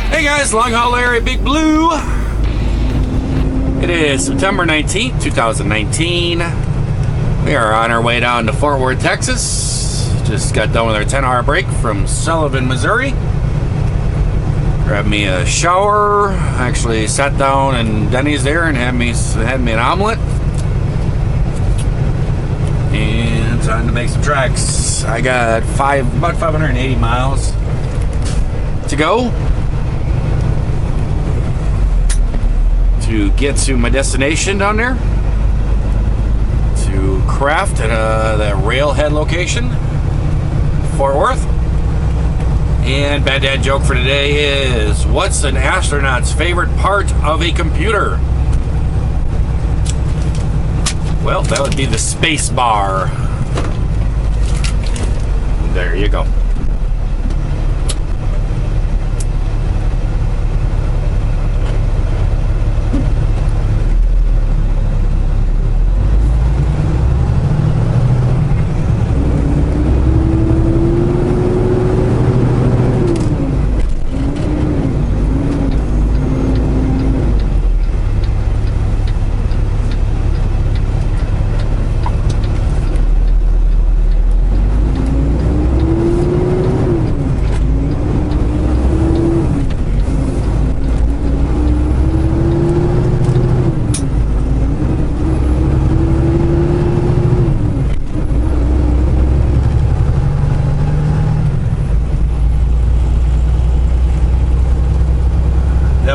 Hey guys, Long Haul Larry, Big Blue. It is September 19th, 2019. We are on our way down to Fort Worth, Texas. Just got done with our 10-hour break from Sullivan, Missouri. Grabbed me a shower. Actually sat down in Denny's there and had me an omelet. And time to make some tracks. I got about 580 miles to go to get to my destination down there, to craft at the railhead location, Fort Worth. And bad dad joke for today is, what's an astronaut's favorite part of a computer? Well, that would be the space bar. There you go.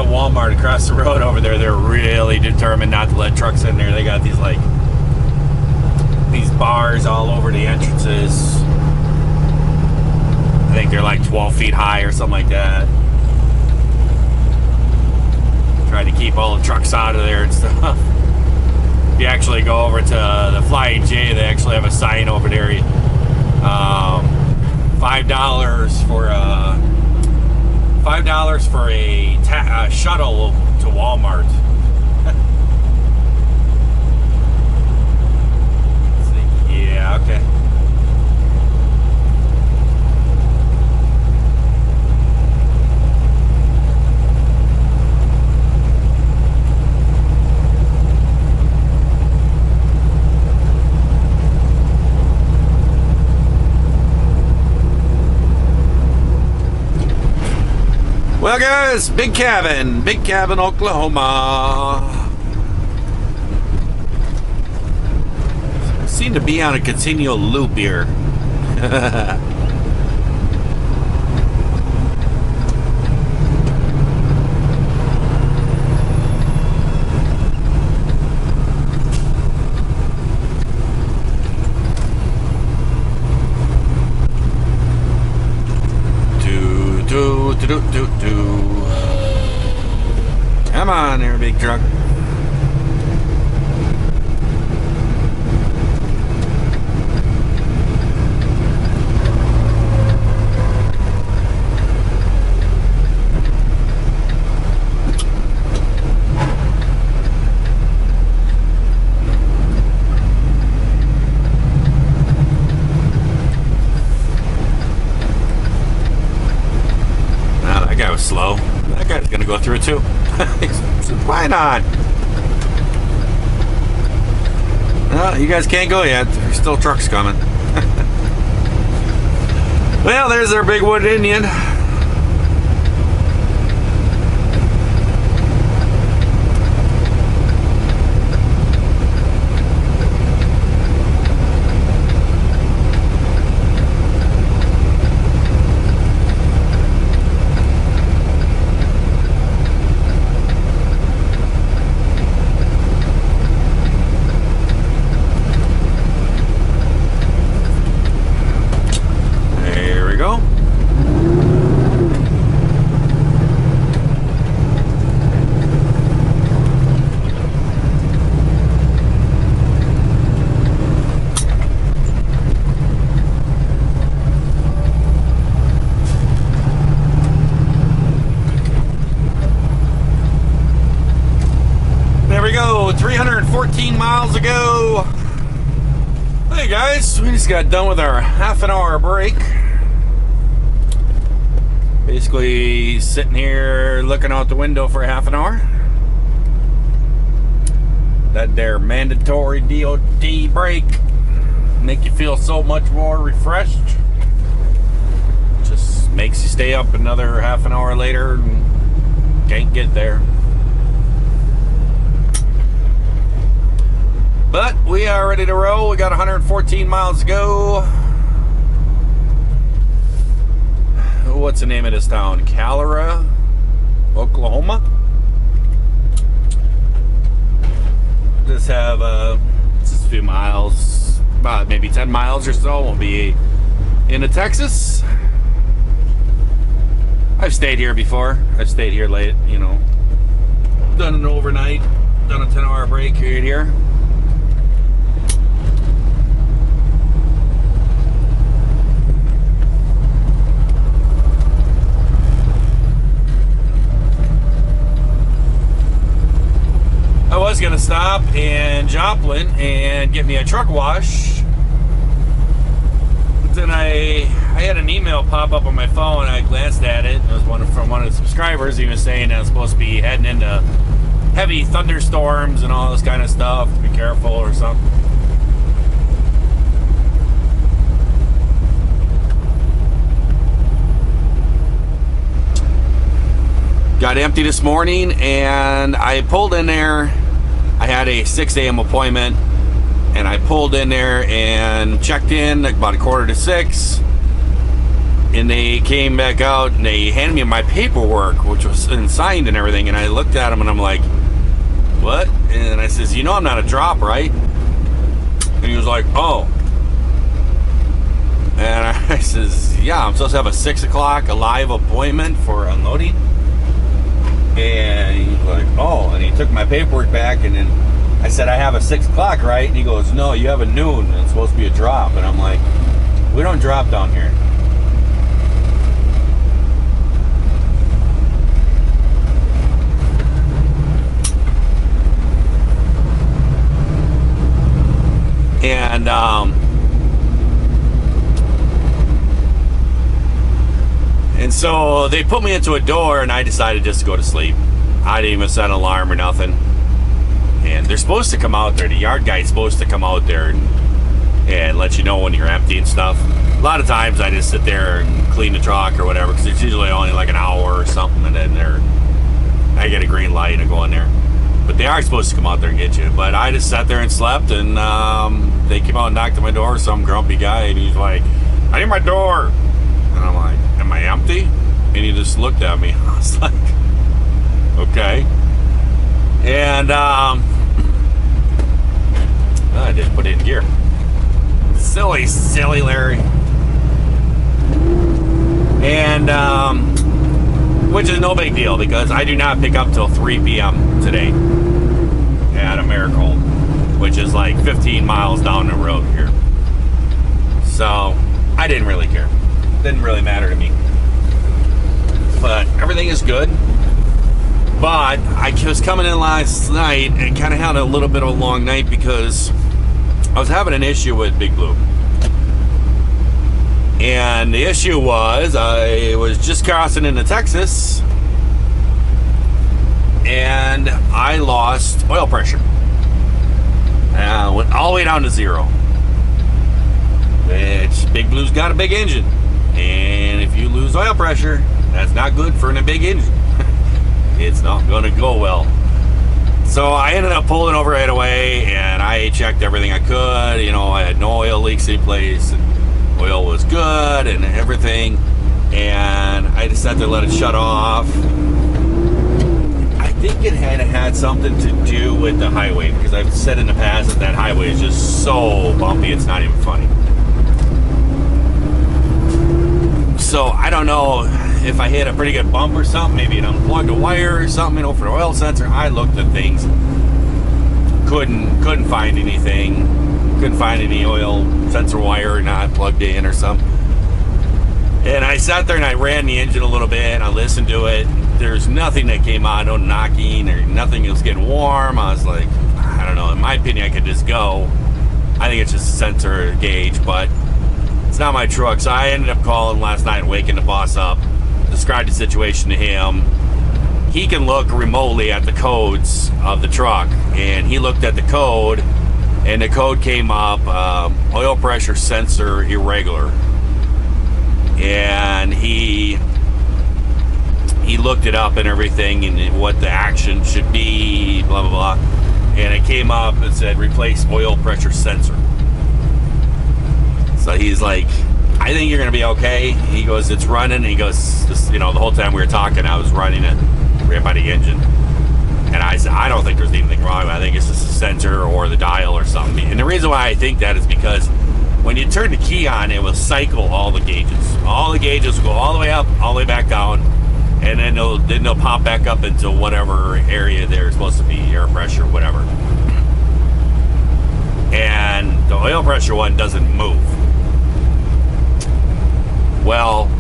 Walmart across the road over there, they're really determined not to let trucks in there. They got these bars all over the entrances. I think they're like 12 feet high or something like that. Trying to keep all the trucks out of there and stuff. If you actually go over to the Flying J, they actually have a sign over there. $5 for a shuttle to Walmart. Yeah, okay. Well guys, Big Cabin, Oklahoma. I seem to be on a continual loop here. Come on there, big truck. That guy was slow. That guy's gonna go through it too. Why not? Well, you guys can't go yet. There's still trucks coming. Well, there's our big wood Indian. we go, 314 miles ago. Hey guys, we just got done with our half an hour break. Basically sitting here looking out the window for half an hour. That there mandatory DOT break make you feel so much more refreshed. Just makes you stay up another half an hour later and can't get there. But we are ready to roll. We got 114 miles to go. What's the name of this town? Calera, Oklahoma. Just have just a few miles, about maybe 10 miles or so. We'll be into Texas. I've stayed here before. I've stayed here late, you know. Done an overnight, done a 10-hour break period here. I was gonna stop in Joplin and get me a truck wash. But then I had an email pop up on my phone. I glanced at it. It was from one of the subscribers. He was saying I was supposed to be heading into heavy thunderstorms and all this kind of stuff. To be careful or something. Got empty this morning and I pulled in there. I had a 6 a.m. appointment and I pulled in there and checked in about 5:45, and they came back out and they handed me my paperwork, which was signed and everything, and I looked at them and I'm like, what? And I says, you know I'm not a drop, right? And he was like, oh. And I says, yeah, I'm supposed to have a 6 o'clock a live appointment for unloading. And he's like, oh, and he took my paperwork back, and then I said, I have a 6 o'clock, right? And he goes, no, you have a noon, and it's supposed to be a drop. And I'm like, we don't drop down here. And so they put me into a door, and I decided just to go to sleep. I didn't even set an alarm or nothing. And they're supposed to come out there. The yard guy's supposed to come out there and let you know when you're empty and stuff. A lot of times I just sit there and clean the truck or whatever, because it's usually only like an hour or something, and then I get a green light and I go in there. But they are supposed to come out there and get you. But I just sat there and slept, and they came out and knocked at my door, some grumpy guy, and he's like, I need my door. And I'm like, am I empty? And he just looked at me. I was like, okay. And I didn't put it in gear. Silly Larry. And which is no big deal, because I do not pick up till 3 p.m. today at Americold, which is like 15 miles down the road here. So I didn't really care. Didn't really matter to me. But everything is good. But I was coming in last night and kind of had a little bit of a long night because I was having an issue with Big Blue. And the issue was I was just crossing into Texas and I lost oil pressure. Went all the way down to 0. Which Big Blue's got a big engine. And if you lose oil pressure, that's not good for a big engine. It's not going to go well. So I ended up pulling over right away, and I checked everything I could. You know, I had no oil leaks in place, and oil was good and everything. And I just had to let it shut off. I think it had something to do with the highway, because I've said in the past that highway is just so bumpy, it's not even funny. So I don't know if I hit a pretty good bump or something, maybe it unplugged a wire or something, you know, for the oil sensor. I looked at things, couldn't find anything, couldn't find any oil sensor wire not plugged in or something. And I sat there and I ran the engine a little bit and I listened to it. There's nothing that came on, no knocking or nothing. It was getting warm. I was like, I don't know, in my opinion I could just go. I think it's just a sensor gauge, but it's not my truck. So I ended up calling last night and waking the boss up described the situation to him. He can look remotely at the codes of the truck, and he looked at the code, and the code came up, oil pressure sensor irregular. And he looked it up and everything, and what the action should be, blah blah blah, and it came up and said replace oil pressure sensor. So he's like, I think you're gonna be okay. He goes, it's running. And he goes, just, the whole time we were talking, I was running it right by the engine, and I said, I don't think there's anything wrong. I think it's just a sensor or the dial or something. And the reason why I think that is because when you turn the key on, it will cycle all the gauges. All the gauges will go all the way up, all the way back down, and then they'll pop back up into whatever area they're supposed to be, air pressure, whatever. And the oil pressure one doesn't move. Well,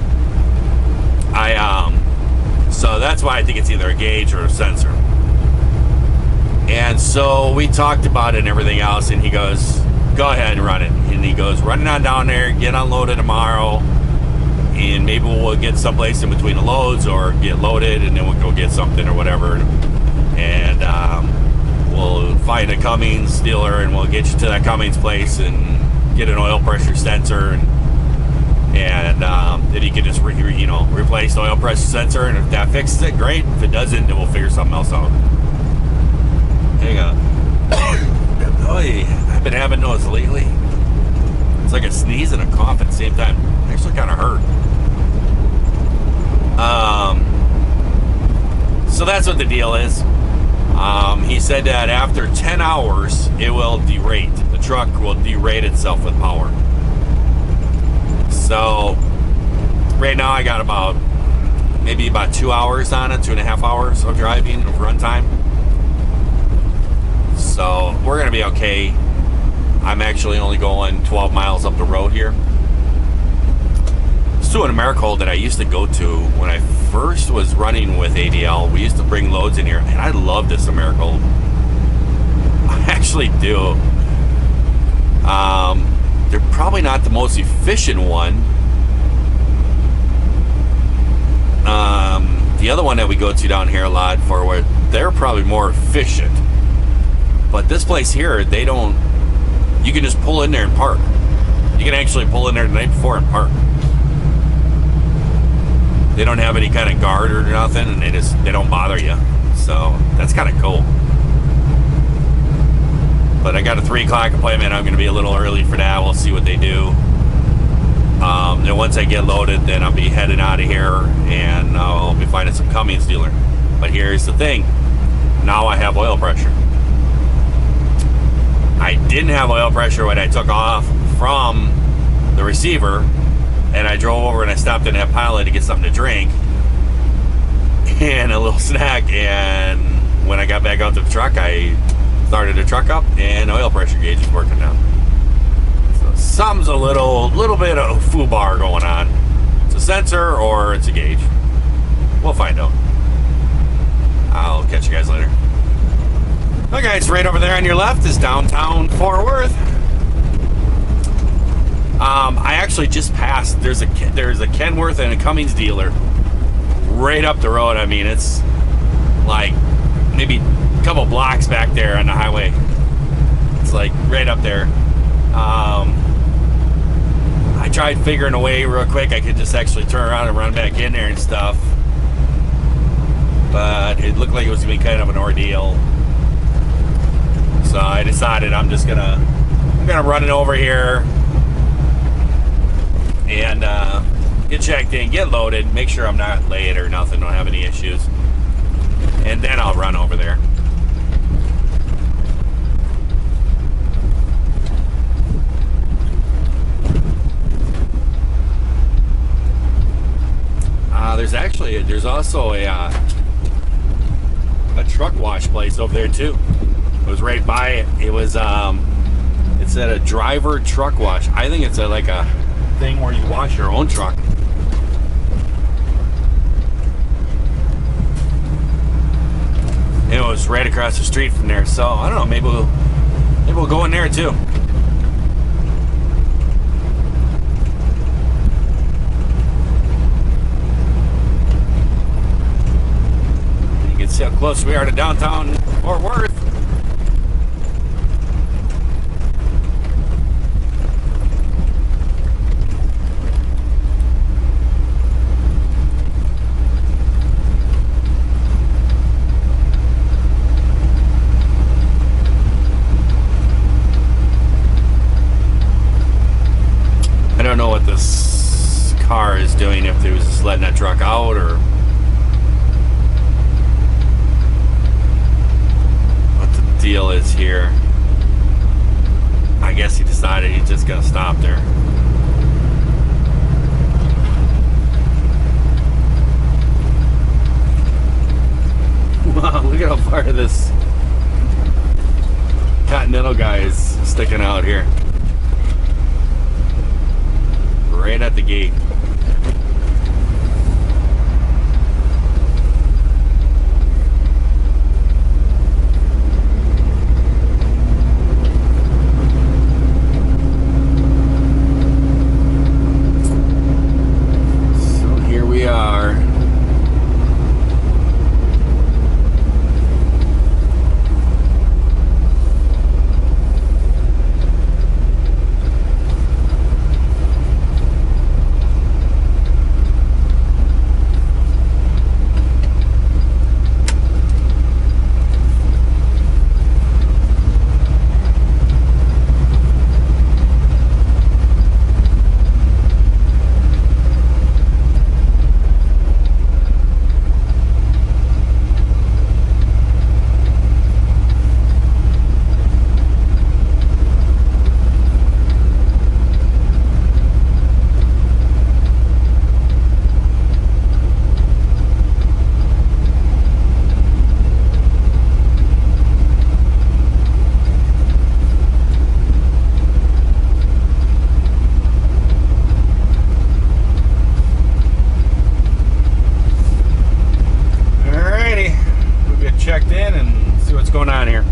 so that's why I think it's either a gauge or a sensor. And so we talked about it and everything else, and he goes, go ahead and run it. And he goes, run it on down there, get unloaded tomorrow, and maybe we'll get someplace in between the loads or get loaded, and then we'll go get something or whatever. And we'll find a Cummins dealer, and we'll get you to that Cummins place and get an oil pressure sensor, and then you can just replace the oil pressure sensor, and if that fixes it, great. If it doesn't, then we'll figure something else out. Hang on. I've been having those lately. It's like a sneeze and a cough at the same time. It actually kind of hurt. So that's what the deal is. He said that after 10 hours, it will derate. The truck will derate itself with power. So right now I got maybe about 2 hours on it, 2.5 hours of driving of runtime. So we're gonna be okay. I'm actually only going 12 miles up the road here. It's to an Americold that I used to go to when I first was running with ADL. We used to bring loads in here, and I love this Americold. I actually do. They're probably not the most efficient one. The other one that we go to down here a lot they're probably more efficient. But this place here, they don't. You can just pull in there and park. You can actually pull in there the night before and park. They don't have any kind of guard or nothing, and they don't bother you. So that's kind of cool. But I got a 3 o'clock appointment. I'm going to be a little early for that. We'll see what they do. Then once I get loaded, then I'll be heading out of here, and I'll be finding some Cummins dealer. But here's the thing. Now I have oil pressure. I didn't have oil pressure when I took off from the receiver, and I drove over and I stopped in that pilot to get something to drink and a little snack, and when I got back out to the truck, I started the truck up, and the oil pressure gauge is working now. So something's a little bit of foobar going on. It's a sensor or it's a gauge. We'll find out. I'll catch you guys later. Okay, it's right over there on your left is downtown Fort Worth. I actually just passed. There's a Kenworth and a Cummins dealer right up the road. I mean, it's like maybe a couple blocks back there on the highway. It's like right up there. I tried figuring a way real quick I could just actually turn around and run back in there and stuff, but it looked like it was gonna be kind of an ordeal. So I decided I'm gonna run it over here and get checked in, get loaded, make sure I'm not late or nothing, don't have any issues, and then I'll run over there. There's also a truck wash place over there too. It was right by it. It was it said a driver truck wash. I think it's like a thing where you wash your own truck. It was right across the street from there, so I don't know, maybe we'll go in there too. see how close we are to downtown Fort Worth. I don't know what this car is doing, if it was just letting that truck out or what the deal is here. I guess he decided he's just gonna stop there. Wow, look at how far this Continental guy is sticking out here. Right at the gate. So here we are. Checked in and see what's going on here.